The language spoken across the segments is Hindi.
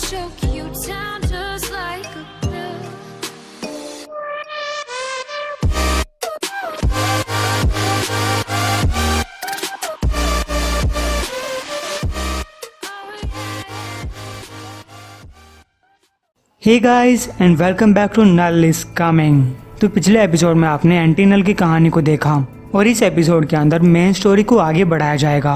choke you down just like a pill. Hey guys and welcome back to null is coming. तो पिछले एपिसोड में आपने एंटी नल की कहानी को देखा और इस एपिसोड के अंदर मेन स्टोरी को आगे बढ़ाया जाएगा।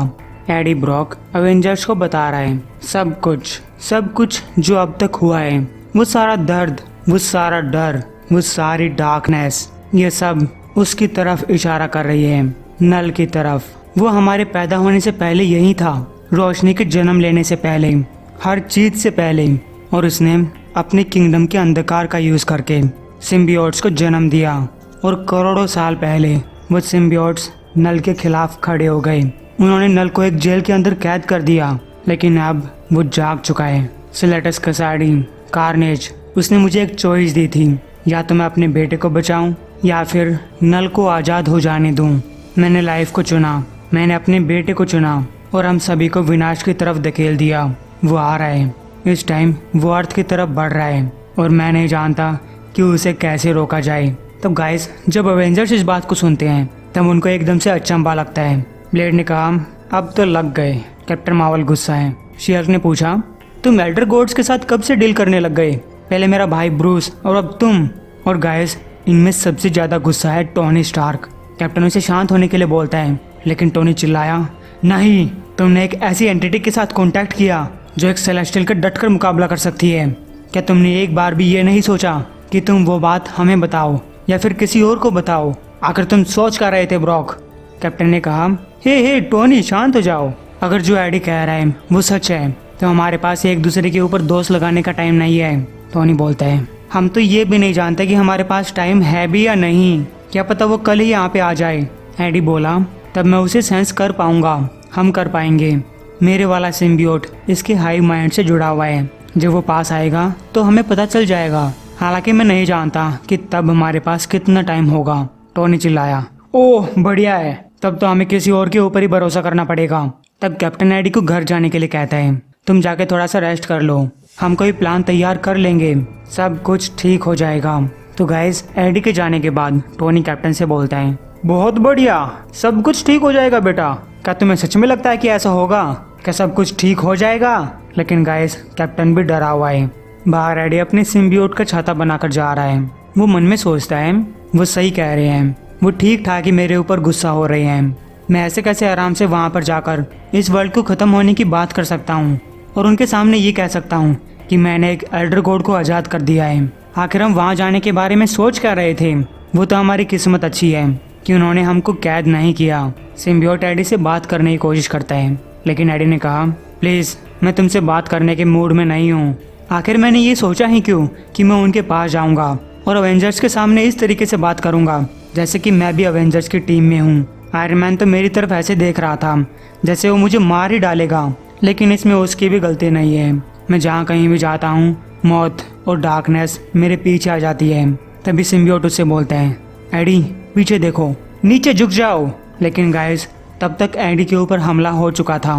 एडी ब्रॉक अवेंजर्स को बता रहा है सब कुछ जो अब तक हुआ है, वो सारा दर्द, वो सारा डर, वो सारी डार्कनेस, ये सब उसकी तरफ इशारा कर रही है, नल की तरफ। वो हमारे पैदा होने से पहले यही था, रोशनी के जन्म लेने से पहले, हर चीज से पहले, और उसने अपने किंगडम के अंधकार का यूज करके सिम्बियोट्स को जन्म दिया। और करोड़ों साल पहले वो सिम्बियोट्स नल के खिलाफ खड़े हो गए। उन्होंने नल को एक जेल के अंदर कैद कर दिया, लेकिन अब वो जाग चुका है। सिलेटस कसाडी कार्नेज, उसने मुझे एक चॉइस दी थी, या तो मैं अपने बेटे को बचाऊं या फिर नल को आज़ाद हो जाने दूं। मैंने लाइफ को चुना, मैंने अपने बेटे को चुना, और हम सभी को विनाश की तरफ धकेल दिया। वो आ रहा है, इस टाइम वो अर्थ की तरफ बढ़ रहा है, और मैं नहीं जानता कि उसे कैसे रोका जाए। तो गाइस, जब अवेंजर्स इस बात को सुनते हैं तब उनको एकदम से अचंभा लगता है। ब्लेड ने कहा, अब तो लग गए। कैप्टन मार्वल गुस्सा है। शी-हल्क ने पूछा, तुम एल्डर गॉड्स के साथ कब से डील करने लग गए? पहले मेरा भाई ब्रूस और अब तुम। और गाइस, इनमें सबसे ज्यादा गुस्सा है टोनी स्टार्क। कैप्टन उसे शांत होने के लिए बोलता है, लेकिन टोनी चिल्लाया, नहीं, तुमने एक ऐसी एंटिटी के साथ कॉन्टैक्ट किया जो एक सेलेस्टियल का डटकर मुकाबला कर सकती है। क्या तुमने एक बार भी ये नहीं सोचा कि तुम वो बात हमें बताओ या फिर किसी और को बताओ? आखिर तुम सोच कर रहे थे ब्रॉक? कैप्टन ने कहा, हे टोनी, शांत हो जाओ। अगर जो एडी कह रहा है वो सच है तो हमारे पास एक दूसरे के ऊपर दोष लगाने का टाइम नहीं है। टोनी बोलता है, हम तो ये भी नहीं जानते कि हमारे पास टाइम है भी या नहीं, क्या पता वो कल ही यहाँ पे आ जाए। एडी बोला, तब मैं उसे सेंस कर पाऊंगा, हम कर पाएंगे। मेरे वाला सिम्बियोट इसके हाई माइंड से जुड़ा हुआ है, जब वो पास आएगा तो हमें पता चल जाएगा। हालांकि मैं नहीं जानता कि तब हमारे पास कितना टाइम होगा। टोनी चिल्लाया, ओह बढ़िया है, तब तो हमें किसी और के ऊपर ही भरोसा करना पड़ेगा। तब कैप्टन एडी को घर जाने के लिए कहता है, तुम जाके थोड़ा सा रेस्ट कर लो, हम कोई प्लान तैयार कर लेंगे, सब कुछ ठीक हो जाएगा। तो गाइस, एडी के जाने के बाद टोनी कैप्टन से बोलता है, बहुत बढ़िया, सब कुछ ठीक हो जाएगा बेटा। क्या तुम्हें सच में लगता है कि ऐसा होगा? क्या सब कुछ ठीक हो जाएगा? लेकिन गाइस, कैप्टन भी डरा हुआ है। बाहर एडी अपने सिम्बियोट का छाता बनाकर जा रहा है। वो मन में सोचता है, वो सही कह रहे हैं, वो ठीक ठाक ही मेरे ऊपर गुस्सा हो रहे हैं। मैं ऐसे कैसे आराम से वहाँ पर जाकर इस वर्ल्ड को खत्म होने की बात कर सकता हूँ और उनके सामने ये कह सकता हूँ कि मैंने एक एल्डर गॉड को आज़ाद कर दिया है। आखिर हम वहाँ जाने के बारे में सोच क्या रहे थे? वो तो हमारी किस्मत अच्छी है कि उन्होंने हमको कैद नहीं किया। सिम्बियोट एडी से बात करने की कोशिश करता है, लेकिन एडी ने कहा, प्लीज़, मैं तुमसे बात करने के मूड में नहीं हूँ। आखिर मैंने ये सोचा ही क्यों कि मैं उनके पास जाऊँगा और अवेंजर्स के सामने इस तरीके से बात करूँगा जैसे कि मैं भी अवेंजर्स की टीम में हूँ। आयरन मैन तो मेरी तरफ ऐसे देख रहा था जैसे वो मुझे मार ही डालेगा, लेकिन इसमें उसकी भी गलती नहीं है। मैं जहाँ कहीं भी जाता हूँ, मौत और डार्कनेस मेरे पीछे आ जाती है। तभी सिम्बियोट उससे बोलता है, एडी पीछे देखो, नीचे झुक जाओ। लेकिन गाइस, तब तक एडी के ऊपर हमला हो चुका था।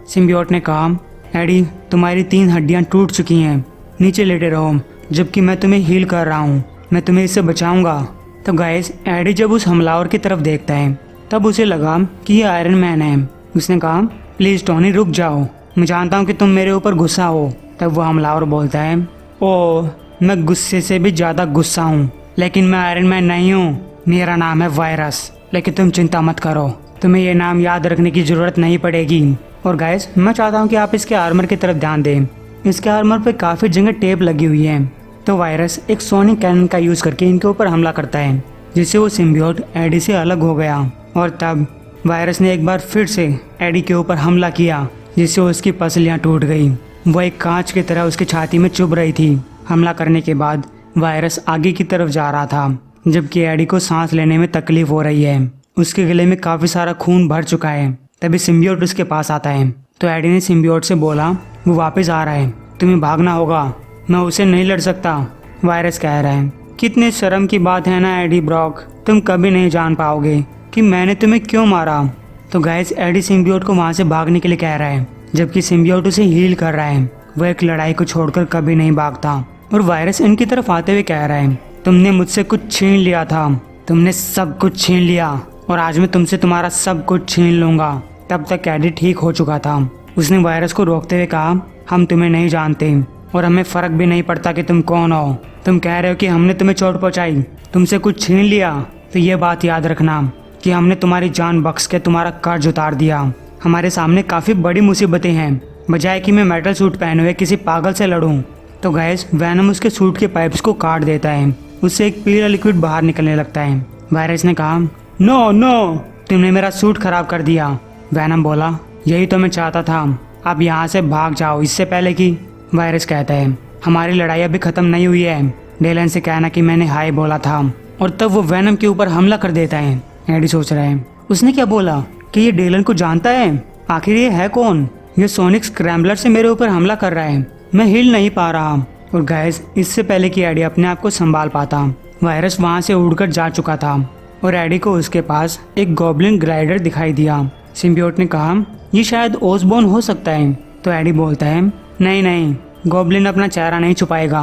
सिम्बियोट ने कहा, एडी, तुम्हारी 3 हड्डियां टूट चुकी हैं, नीचे लेटे रहो जबकि मैं तुम्हें हील कर रहा हूँ, मैं तुम्हें इससे बचाऊंगा। तो गाइस, एडी जब उस हमलावर की तरफ देखता है तब उसे लगा कि ये आयरन मैन है। उसने कहा, प्लीज़ टोनी रुक जाओ, मैं जानता हूँ कि तुम मेरे ऊपर गुस्सा हो। तब वो हमलावर बोलता है, ओह, मैं गुस्से से भी ज़्यादा गुस्सा हूँ, लेकिन मैं आयरन मैन नहीं हूँ, मेरा नाम है वायरस। लेकिन तुम चिंता मत करो, तुम्हें ये नाम याद रखने की ज़रूरत नहीं पड़ेगी। और गाइस, मैं चाहता हूँ कि आप इसके आर्मर की तरफ ध्यान दें। इसके आर्मर पे काफ़ी जगह टेप लगी हुई है। तो वायरस एक सोनिक कैनन का यूज़ करके इनके ऊपर हमला करता है, जिससे वो सिम्बियोट एडी से अलग हो गया। और तब वायरस ने एक बार फिर से एडी के ऊपर हमला किया, जिससे उसकी पसलियाँ टूट गई। वो एक कांच की तरह उसकी छाती में चुभ रही थी। हमला करने के बाद वायरस आगे की तरफ जा रहा था, जबकि एडी को सांस लेने में तकलीफ हो रही है। उसके गले में काफ़ी सारा खून भर चुका है। तभी सिम्बियोट उसके पास आता है। तो एडी ने सिम्बियोट से बोला, वो वापस आ रहा है, तुम्हें भागना होगा, मैं उसे नहीं लड़ सकता। वायरस कह रहा है, कितने शर्म की बात है ना एडी ब्रॉक, तुम कभी नहीं जान पाओगे कि मैंने तुम्हें क्यों मारा। तो गाइस, एडी सिम्बियोट को वहाँ से भागने के लिए कह रहा है, जबकि सिम्बियोट उसे हील कर रहा है। वो एक लड़ाई को छोड़कर कभी नहीं भागता। और वायरस इनकी तरफ आते हुए कह रहा है, तुमने मुझसे कुछ छीन लिया था, तुमने सब कुछ छीन लिया और आज मैं तुमसे तुम्हारा सब कुछ छीन लूंगा। तब तक एडी ठीक हो चुका था। उसने वायरस को रोकते हुए कहा, हम तुम्हें नहीं जानते और हमें फर्क भी नहीं पड़ता कि तुम कौन हो। तुम कह रहे हो कि हमने तुम्हें चोट पहुंचाई, तुमसे कुछ छीन लिया, तो ये बात याद रखना कि हमने तुम्हारी जान बख्श के तुम्हारा कर्ज उतार दिया। हमारे सामने काफ़ी बड़ी मुसीबतें हैं। बजाय कि मैं मेटल सूट पहने हुए किसी पागल से लड़ूं, तो गैस वैनम उसके सूट के पाइप्स को काट देता है। उससे एक पीला लिक्विड बाहर निकलने लगता है। वायरस ने कहा, नो नो, तुमने मेरा सूट खराब कर दिया। वैनम बोला, यही तो मैं चाहता था, अब यहाँ से भाग जाओ इससे पहले कि। वायरस कहता है, हमारी लड़ाई अभी खत्म नहीं हुई है, डेलन से कहना कि मैंने हाय बोला था। और तब वो वैनम के ऊपर हमला कर देता है। एडी सोच रहा है, उसने क्या बोला कि ये डेलन को जानता है? आखिर ये है कौन? ये सोनिक स्क्रैम्बलर से मेरे ऊपर हमला कर रहा है, मैं हिल नहीं पा रहा। और गैस इससे पहले कि एडी अपने आप को संभाल पाता, वायरस वहाँ से उड़कर जा चुका था और एडी को उसके पास एक गॉब्लिन ग्लाइडर दिखाई दिया। सिम्बियोट ने कहा, ये शायद ओसबोर्न हो सकता है। तो एडी बोलता है, नहीं नहीं, गॉब्लिन अपना चेहरा नहीं छुपाएगा,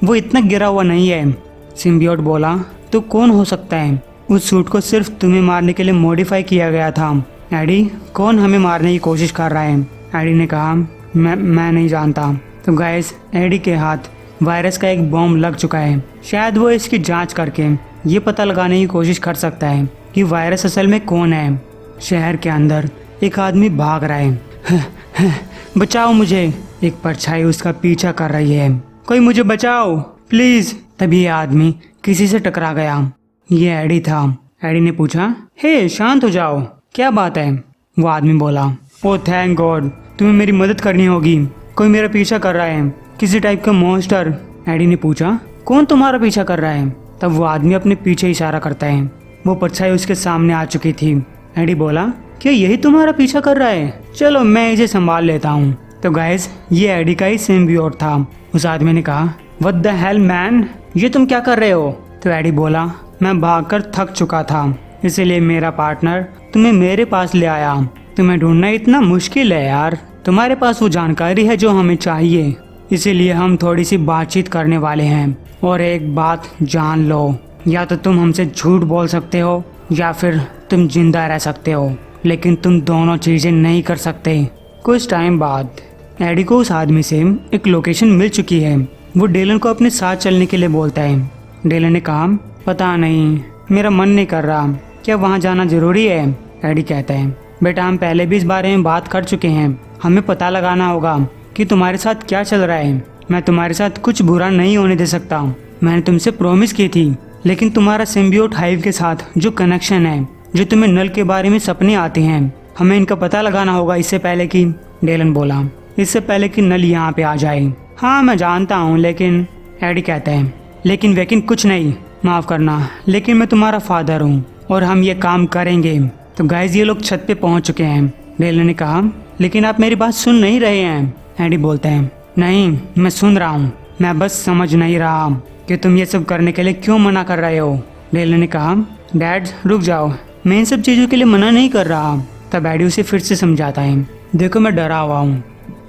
वो इतना गिरा हुआ नहीं है। सिम्बियोट बोला, तो कौन हो सकता है? उस सूट को सिर्फ तुम्हें मारने के लिए मॉडिफाई किया गया था। एडी, कौन हमें मारने की कोशिश कर रहा है? एडी ने कहा, मैं नहीं जानता। तो गाइस एडी के हाथ वायरस का एक बॉम्ब लग चुका है। शायद वो इसकी जांच करके ये पता लगाने की कोशिश कर सकता है कि वायरस असल में कौन है। शहर के अंदर एक आदमी भाग रहा है। बचाओ मुझे, एक परछाई उसका पीछा कर रही है, कोई मुझे बचाओ प्लीज। तभी ये आदमी किसी से टकरा गया। ये एडी था। एडी ने पूछा, हे शांत हो जाओ, क्या बात है? वो आदमी बोला, ओ थैंक गॉड, तुम्हें मेरी मदद करनी होगी, कोई मेरा पीछा कर रहा है, किसी टाइप का मॉन्स्टर। एडी ने पूछा, कौन तुम्हारा पीछा कर रहा है? तब वो आदमी अपने पीछे इशारा करता है। वो परछाई उसके सामने आ चुकी थी। एडी बोला, क्या यही तुम्हारा पीछा कर रहा है? चलो मैं इसे संभाल लेता हूँ। तो गाइस ये एडी का ही सिम्बियोट था। उस आदमी ने कहा, व्हाट द हेल मैन, ये तुम क्या कर रहे हो? तो एडी बोला, मैं भागकर थक चुका था, इसीलिए मेरा पार्टनर तुम्हें मेरे पास ले आया। तुम्हें ढूंढना इतना मुश्किल है यार, तुम्हारे पास वो जानकारी है जो हमें चाहिए, इसीलिए हम थोड़ी सी बातचीत करने वाले हैं। और एक बात जान लो, या तो तुम हमसे झूठ बोल सकते हो या फिर तुम जिंदा रह सकते हो, लेकिन तुम दोनों चीजें नहीं कर सकते। कुछ टाइम बाद एडी को उस आदमी से एक लोकेशन मिल चुकी है। वो डेलन को अपने साथ चलने के लिए बोलता है। डेलन ने कहा, पता नहीं, मेरा मन नहीं कर रहा, क्या वहाँ जाना जरूरी है? एडी कहता है, बेटा हम पहले भी इस बारे में बात कर चुके हैं, हमें पता लगाना होगा कि तुम्हारे साथ क्या चल रहा है। मैं तुम्हारे साथ कुछ बुरा नहीं होने दे सकता, मैंने तुमसे प्रॉमिस की थी। लेकिन तुम्हारा सिम्बियोट हाइव के साथ जो कनेक्शन है, जो तुम्हें नल के बारे में सपने आते हैं, हमें इनका पता लगाना होगा इससे पहले कि। डेलन बोला, इससे पहले कि नल यहाँ पे आ जाए। हाँ मैं जानता हूँ, लेकिन एडी कहता है, लेकिन कुछ नहीं, माफ करना, लेकिन मैं तुम्हारा फादर हूँ और हम ये काम करेंगे। तो गाइज ये लोग छत पे पहुँच चुके हैं। डेलन ने कहा, लेकिन आप मेरी बात सुन नहीं रहे हैं। एडी बोलता है, नहीं मैं सुन रहा हूँ, मैं बस समझ नहीं रहा कि तुम ये सब करने के लिए क्यों मना कर रहे हो। डेलन ने कहा, डैड रुक जाओ, मैं इन सब चीज़ों के लिए मना नहीं कर रहा। तब एडी उसे फिर से समझाता है, देखो मैं डरा हुआ हूँ,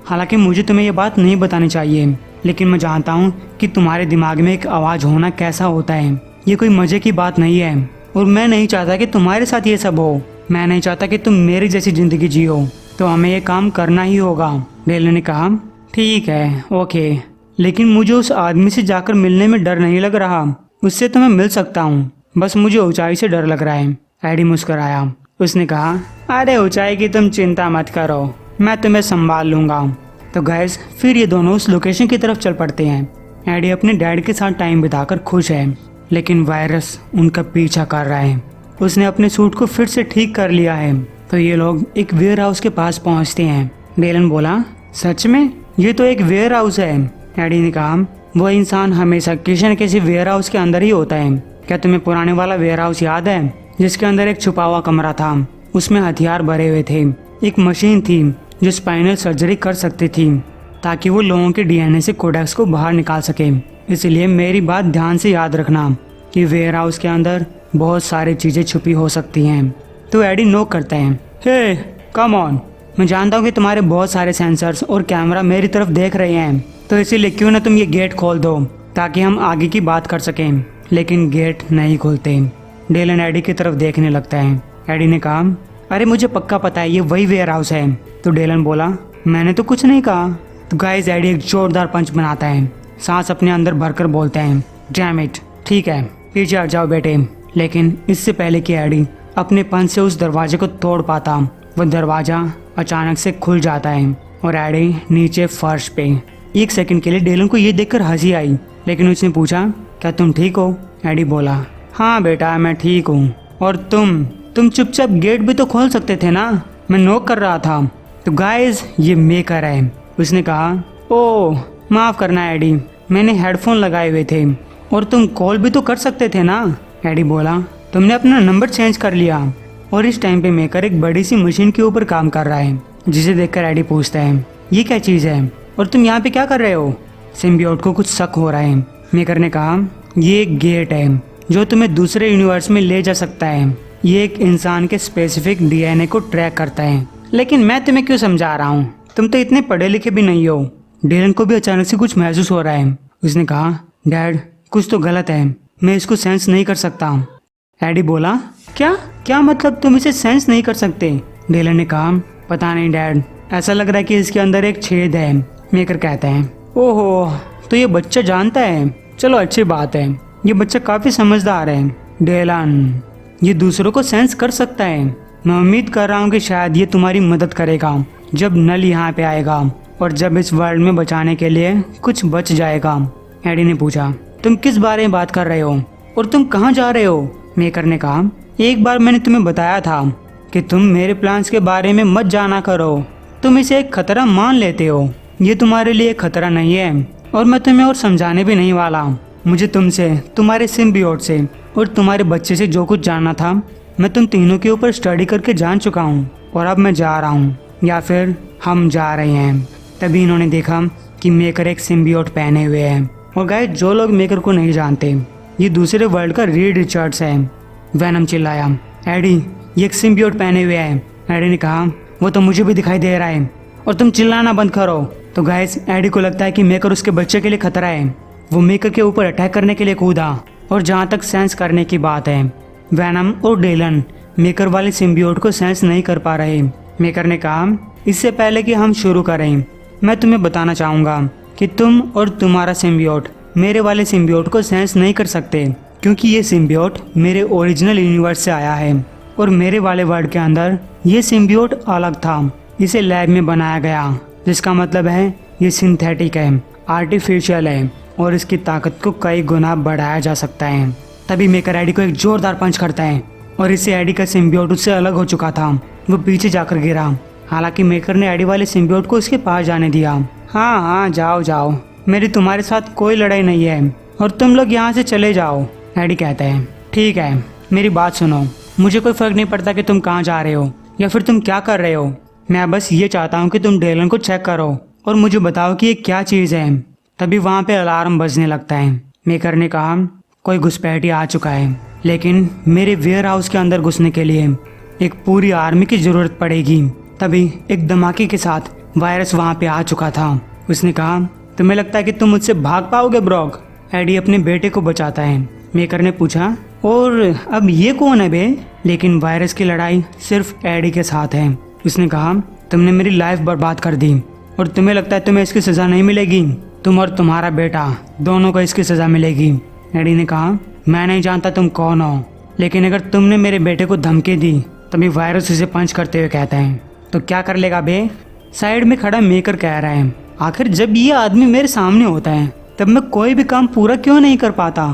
हालांकि मुझे तुम्हें ये बात नहीं बतानी चाहिए, लेकिन मैं जानता हूँ कि तुम्हारे दिमाग में एक आवाज़ होना कैसा होता है। ये कोई मज़े की बात नहीं है और मैं नहीं चाहता कि तुम्हारे साथ ये सब हो। मैं नहीं चाहता कि तुम मेरी जैसी ज़िंदगी जियो, तो हमें ये काम करना ही होगा। डेलन ने कहा, ठीक है ओके, लेकिन मुझे उस आदमी से जाकर मिलने में डर नहीं लग रहा, उससे तो मैं मिल सकता हूँ, बस मुझे ऊंचाई से डर लग रहा है। एडी मुस्कुराया। उसने कहा, अरे ऊंचाई की तुम चिंता मत करो, मैं तुम्हें संभाल लूँगा। तो गैस फिर ये दोनों उस लोकेशन की तरफ चल पड़ते हैं। एडी अपने डैड के साथ टाइम बिताकर खुश है, लेकिन वायरस उनका पीछा कर रहा है। उसने अपने सूट को फिर से ठीक कर लिया है। तो ये लोग एक वेयर हाउस के पास पहुंचते हैं। डेलन बोला, सच में ये तो एक वेयर हाउस है। एडी ने कहा, वो इंसान हमेशा किसी न किसी वेयर हाउस के अंदर ही होता है। क्या तुम्हें पुराने वाला वेयर हाउस याद है, जिसके अंदर एक छुपा हुआ कमरा था, उसमें हथियार भरे हुए थे, एक मशीन थी जो स्पाइनल सर्जरी कर सकती थी ताकि वो लोगों के डीएनए से कोडेक्स को बाहर निकाल सके। इसलिए मेरी बात ध्यान से याद रखना कि वेयर हाउस के अंदर बहुत सारी चीजें छुपी हो सकती हैं। तो एडी नोक करता है, हे कम ऑन, मैं जानता हूँ कि तुम्हारे बहुत सारे सेंसर्स और कैमरा मेरी तरफ देख रहे हैं, तो इसीलिए क्यों ना तुम ये गेट खोल दो ताकि हम आगे की बात कर सकें। लेकिन गेट नहीं खुलते। डेलन एडी की तरफ देखने लगता है। एडी ने कहा, अरे मुझे पक्का पता है ये वही वेयर हाउस है। तो डेलन बोला, मैंने तो कुछ नहीं कहा। तो गाइस एडी एक जोरदार पंच बनाता है, सांस अपने अंदर भरकर बोलते हैं, डैम इट, ठीक है पीछे हट जाओ बेटे। लेकिन इससे पहले कि एडी अपने पंच से उस दरवाजे को तोड़ पाता, वो दरवाजा अचानक से खुल जाता है और एडी नीचे फर्श पे। एक सेकंड के लिए डेलन को ये देखकर हंसी आई, लेकिन उसने पूछा, क्या तुम ठीक हो? एडी बोला, हाँ बेटा मैं ठीक हूँ। और तुम चुपचाप गेट भी तो खोल सकते थे ना, मैं नॉक कर रहा था। तो गाइस ये मेकर है। उसने कहा, ओह माफ करना एडी, मैंने हेडफोन लगाए हुए थे। और तुम कॉल भी तो कर सकते थे ना। एडी बोला, तुमने अपना नंबर चेंज कर लिया। और इस टाइम पे मेकर एक बड़ी सी मशीन के ऊपर काम कर रहा है, जिसे देखकर एडी पूछता है, ये क्या चीज़ है और तुम यहाँ पे क्या कर रहे हो? सिम्बियोट को कुछ शक हो रहा है। मेकर ने कहा, ये एक गेट है जो तुम्हें दूसरे यूनिवर्स में ले जा सकता है। ये एक इंसान के स्पेसिफिक डीएनए को ट्रैक करता है। लेकिन मैं तुम्हें क्यों समझा रहा हूँ, तुम तो इतने पढ़े लिखे भी नहीं हो। डेलन को भी अचानक से कुछ महसूस हो रहा है। उसने कहा, डैड कुछ तो गलत है, मैं इसको सेंस नहीं कर सकता। एडी बोला, क्या मतलब तुम इसे सेंस नहीं कर सकते? डेलन ने कहा, पता नहीं डैड, ऐसा लग रहा है कि इसके अंदर एक छेद है। मेकर कहते हैं, ओहो तो ये बच्चा जानता है, चलो अच्छी बात है, ये बच्चा काफी समझदार है। डेलन ये दूसरों को सेंस कर सकता है। मैं उम्मीद कर रहा हूँ कि शायद ये तुम्हारी मदद करेगा जब नल यहाँ पे आएगा और जब इस वर्ल्ड में बचाने के लिए कुछ बच जाएगा। एडी ने पूछा, तुम किस बारे में बात कर रहे हो और तुम कहाँ जा रहे हो? मेकर ने कहा, एक बार मैंने तुम्हें बताया था कि तुम मेरे प्लान्स के बारे में मत जाना करो। तुम इसे एक खतरा मान लेते हो, ये तुम्हारे लिए खतरा नहीं है और मैं तुम्हें और समझाने भी नहीं वाला। मुझे तुमसे, तुम्हारे सिम्बियोट से और तुम्हारे बच्चे से जो कुछ जानना था मैं तुम तीनों के ऊपर स्टडी करके जान चुका हूँ और अब मैं जा रहा हूँ, या फिर हम जा रहे हैं। तभी इन्होंने देखा कि मेकर एक सिम्बियोट पहने हुए है। और गाइस जो लोग मेकर को नहीं जानते, ये दूसरे वर्ल्ड का रीड रिचर्ड्स है। वैनम चिल्लाया, एडी ये एक सिम्बियोट पहने हुए है। एडी ने कहा, वो तो मुझे भी दिखाई दे रहा है और तुम चिल्लाना बंद करो। तो गाइस एडी को लगता है कि मेकर उसके बच्चे के लिए खतरा है। वो मेकर के ऊपर अटैक करने के लिए कूदा। और जहाँ तक सेंस करने की बात है, वैनम और डेलन मेकर वाले सिम्बियोट को सेंस नहीं कर पा रहे। मेकर ने कहा, इससे पहले कि हम शुरू करें मैं तुम्हें बताना चाहूँगा कि तुम और तुम्हारा सिम्बियोट मेरे वाले सिम्बियोट को सेंस नहीं कर सकते, क्योंकि ये सिम्बियोट मेरे ओरिजिनल यूनिवर्स से आया है और मेरे वाले वर्ल्ड के अंदर ये सिम्बियोट अलग था। इसे लैब में बनाया गया, जिसका मतलब है ये सिंथेटिक है, आर्टिफिशियल है और इसकी ताकत को कई गुना बढ़ाया जा सकता है। तभी मेकर एडी को एक जोरदार पंच करता है और इससे एडी का सिम्बियोट उससे अलग हो चुका था। वो पीछे जाकर गिरा। हालांकि मेकर ने एडी वाले सिम्बियोट को उसके पास जाने दिया। हाँ जाओ जाओ, मेरी तुम्हारे साथ कोई लड़ाई नहीं है और तुम लोग यहाँ से चले जाओ। एडी कहता है, ठीक है मेरी बात सुनो, मुझे कोई फर्क नहीं पड़ता कि तुम कहाँ जा रहे हो या फिर तुम क्या कर रहे हो। मैं बस ये चाहता हूँ कि तुम डेलन को चेक करो और मुझे बताओ कि ये क्या चीज़ है। तभी वहाँ पे अलार्म बजने लगता है। मेकर ने कहा, कोई घुसपैठी आ चुका है, लेकिन मेरे वेयर हाउस के अंदर घुसने के लिए एक पूरी आर्मी की जरूरत पड़ेगी। तभी एक धमाके के साथ वायरस वहाँ पे आ चुका था। उसने कहा, तुम्हें लगता है कि तुम मुझसे भाग पाओगे ब्रॉक? एडी अपने बेटे को बचाता है। मेकर ने पूछा, और अब ये कौन है बे? लेकिन वायरस की लड़ाई सिर्फ एडी के साथ है। उसने कहा, तुमने मेरी लाइफ बर्बाद कर दी और तुम्हें लगता है तुम्हें इसकी सजा नहीं मिलेगी? तुम और तुम्हारा बेटा दोनों को इसकी सजा मिलेगी। एडी ने कहा, मैं नहीं जानता तुम कौन हो, लेकिन अगर तुमने मेरे बेटे को धमकी दी। तभी वायरस उसे पंच करते हुए कहता है, तो क्या कर लेगा बे? साइड में खड़ा मेकर कह रहा है, आखिर जब ये आदमी मेरे सामने होता है तब मैं कोई भी काम पूरा क्यों नहीं कर पाता।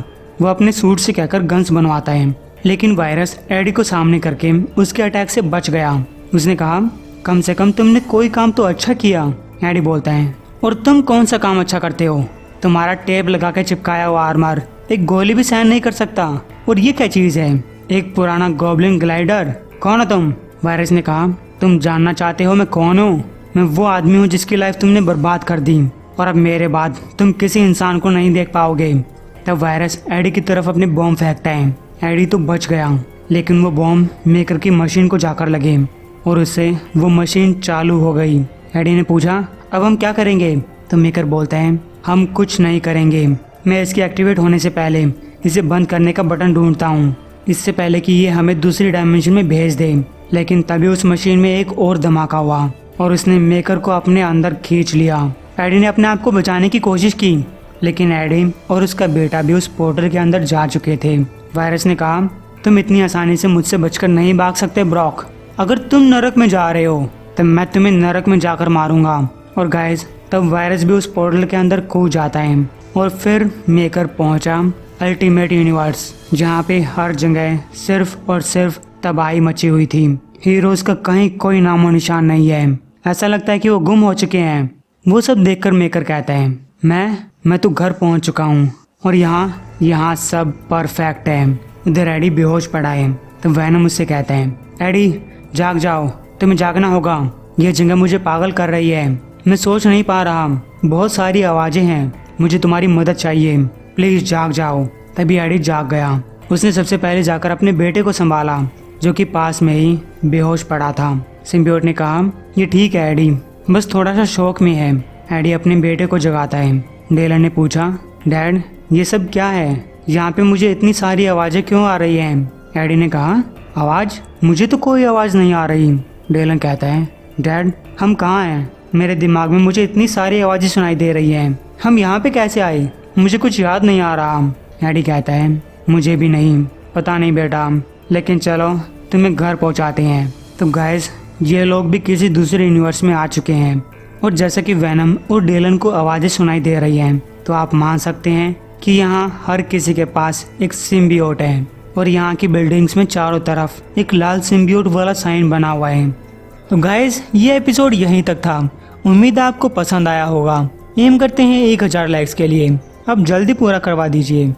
वो अपने सूट से कहकर गन्स बनवाता है, लेकिन वायरस एडी को सामने करके उसके अटैक से बच गया। उसने कहा, कम से कम तुमने कोई काम तो अच्छा किया। एडी बोलता है, और तुम कौन सा काम अच्छा करते हो? तुम्हारा टेप लगा के चिपकाया हुआ आर्मर एक गोली भी सहन नहीं कर सकता। और ये क्या चीज है? एक पुराना गॉब्लिन ग्लाइडर। कौन हो तुम? वायरस ने कहा, तुम जानना चाहते हो मैं कौन हूँ? मैं वो आदमी हूँ जिसकी लाइफ तुमने बर्बाद कर दी और अब मेरे बाद तुम किसी इंसान को नहीं देख पाओगे। तब वायरस एडी की तरफ अपने बॉम्ब फेंकता है। एडी तो बच गया, लेकिन वो बॉम्ब मेकर की मशीन को जाकर लगे और उससे वो मशीन चालू हो गई। एडी ने पूछा, अब हम क्या करेंगे? तो मेकर बोलता है, हम कुछ नहीं करेंगे। मैं इसके एक्टिवेट होने से पहले इसे बंद करने का बटन ढूंढता हूँ, इससे पहले कि ये हमें दूसरी डायमेंशन में भेज दे। लेकिन तभी उस मशीन में एक और धमाका हुआ और उसने मेकर को अपने अंदर खींच लिया। एडी ने अपने आप को बचाने की कोशिश की, लेकिन एडी और उसका बेटा भी उस पोर्टल के अंदर जा चुके थे। वायरस ने कहा, तुम इतनी आसानी से मुझसे बचकर नहीं भाग सकते ब्रॉक। अगर तुम नरक में जा रहे हो तब मैं तुम्हें नरक में जाकर मारूंगा। और गाइस, तब वायरस भी उस पोर्टल के अंदर कूद जाता है और फिर मेकर पहुंचा अल्टीमेट यूनिवर्स, जहाँ पे हर जगह सिर्फ और सिर्फ तबाही मची हुई थी। हीरोज का कहीं कोई नामो निशान नहीं है। ऐसा लगता है कि वो गुम हो चुके हैं। वो सब देखकर मेकर कहता है, मैं तो घर पहुंच चुका हूँ और यहाँ सब परफेक्ट है। इधर एडी बेहोश पड़ा है। तो वैनम मुझसे कहता है, एडी जाग जाओ, तुम्हें जागना होगा। यह जगह मुझे पागल कर रही है। मैं सोच नहीं पा रहा, बहुत सारी आवाजें हैं, मुझे तुम्हारी मदद चाहिए, प्लीज जाग जाओ। तभी एडी जाग गया। उसने सबसे पहले जाकर अपने बेटे को संभाला, जो कि पास में ही बेहोश पड़ा था। सिम्बियोट ने कहा, ये ठीक है एडी, बस थोड़ा सा शौक में है। एडी अपने बेटे को जगाता है। डेलन ने पूछा, डैड ये सब क्या है? यहाँ पे मुझे इतनी सारी आवाजें क्यों आ रही हैं? एडी ने कहा, आवाज? मुझे तो कोई आवाज नहीं आ रही। डेलन कहता है, डैड हम कहाँ हैं? मेरे दिमाग में मुझे इतनी सारी आवाजें सुनाई दे रही हैं। हम यहाँ पे कैसे आए? मुझे कुछ याद नहीं आ रहा। एडी कहता है, मुझे भी नहीं, पता नहीं बेटा, लेकिन चलो तुम्हें घर पहुँचाते हैं। तो गाइस, ये लोग भी किसी दूसरे यूनिवर्स में आ चुके हैं और जैसा कि वैनम और डेलन को आवाजें सुनाई दे रही हैं, तो आप मान सकते हैं कि यहाँ हर किसी के पास एक सिम्बियोट है और यहाँ की बिल्डिंग्स में चारों तरफ एक लाल सिम्बियोट वाला साइन बना हुआ है। तो गाइस, ये एपिसोड यहीं तक था। उम्मीद है आपको पसंद आया होगा। एम करते हैं 1000 लाइक्स के लिए। अब जल्दी पूरा करवा दीजिए।